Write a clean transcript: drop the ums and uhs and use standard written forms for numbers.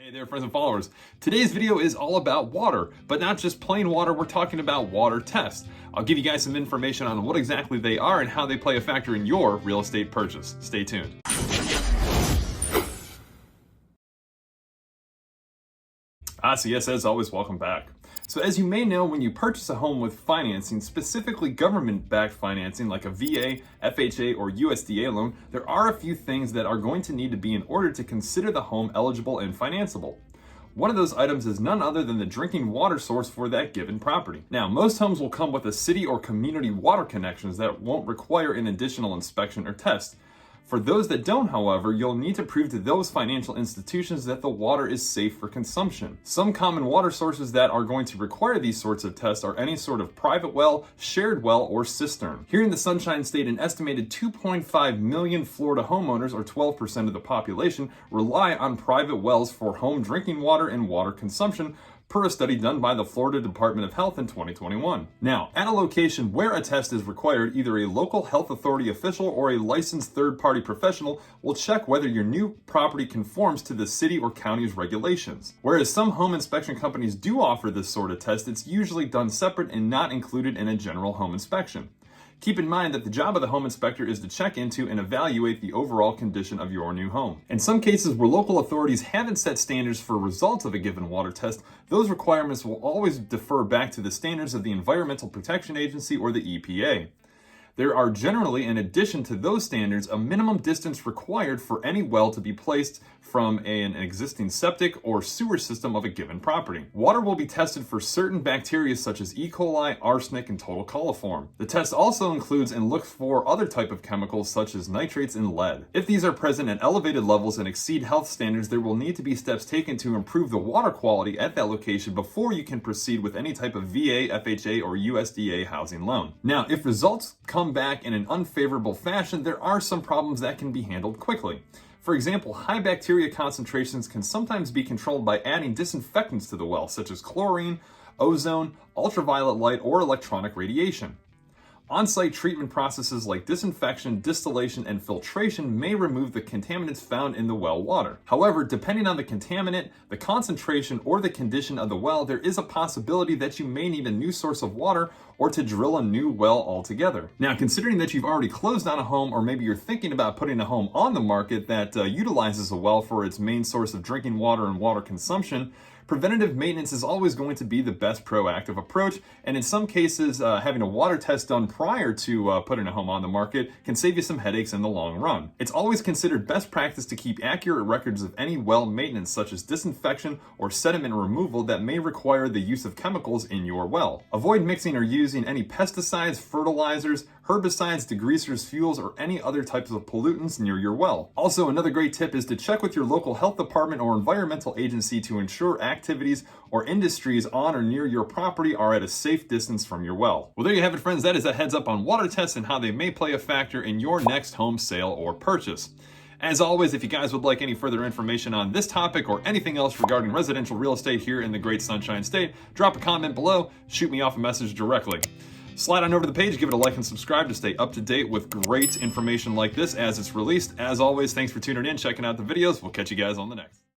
Hey there, friends and followers. Today's video is all about water, but not just plain water. We're talking about water tests. I'll give you guys some information on what exactly they are and how they play a factor in your real estate purchase. Stay tuned. So yes, as always, welcome back. So as you may know, when you purchase a home with financing, specifically government-backed financing like a VA, FHA, or USDA loan, there are a few things that are going to need to be in order to consider the home eligible and financeable. One of those items is none other than the drinking water source for that given property. Now, most homes will come with a city or community water connections that won't require an additional inspection or test. For those that don't, however, you'll need to prove to those financial institutions that the water is safe for consumption. Some common water sources that are going to require these sorts of tests are any sort of private well, shared well, or cistern. Here in the Sunshine State, an estimated 2.5 million Florida homeowners, or 12% of the population, rely on private wells for home drinking water and water consumption, per a study done by the Florida Department of Health in 2021. Now, at a location where a test is required, either a local health authority official or a licensed third-party professional will check whether your new property conforms to the city or county's regulations. Whereas some home inspection companies do offer this sort of test, it's usually done separate and not included in a general home inspection. Keep in mind that the job of the home inspector is to check into and evaluate the overall condition of your new home. In some cases where local authorities haven't set standards for results of a given water test, those requirements will always defer back to the standards of the Environmental Protection Agency or the EPA. There are generally, in addition to those standards, a minimum distance required for any well to be placed from an existing septic or sewer system of a given property. Water will be tested for certain bacteria such as E. coli, arsenic, and total coliform. The test also includes and looks for other type of chemicals such as nitrates and lead. If these are present at elevated levels and exceed health standards, there will need to be steps taken to improve the water quality at that location before you can proceed with any type of VA, FHA, or USDA housing loan. Now, if results come back in an unfavorable fashion, there are some problems that can be handled quickly. For example, high bacteria concentrations can sometimes be controlled by adding disinfectants to the well, such as chlorine, ozone, ultraviolet light, or electronic radiation. On-site treatment processes like disinfection, distillation, and filtration may remove the contaminants found in the well water. However, depending on the contaminant, the concentration, or the condition of the well, there is a possibility that you may need a new source of water or to drill a new well altogether. Now, considering that you've already closed on a home, or maybe you're thinking about putting a home on the market that utilizes a well for its main source of drinking water and water consumption, preventative maintenance is always going to be the best proactive approach, and in some cases, having a water test done prior to putting a home on the market can save you some headaches in the long run. It's always considered best practice to keep accurate records of any well maintenance, such as disinfection or sediment removal that may require the use of chemicals in your well. Avoid mixing or using any pesticides, fertilizers, herbicides, degreasers, fuels, or any other types of pollutants near your well. Also, another great tip is to check with your local health department or environmental agency to ensure activities or industries on or near your property are at a safe distance from your well. Well, there you have it, friends. That is a heads up on water tests and how they may play a factor in your next home sale or purchase. As always, if you guys would like any further information on this topic or anything else regarding residential real estate here in the great Sunshine State, drop a comment below, shoot me off a message directly. Slide on over to the page, give it a like and subscribe to stay up to date with great information like this as it's released. As always, thanks for tuning in, checking out the videos. We'll catch you guys on the next.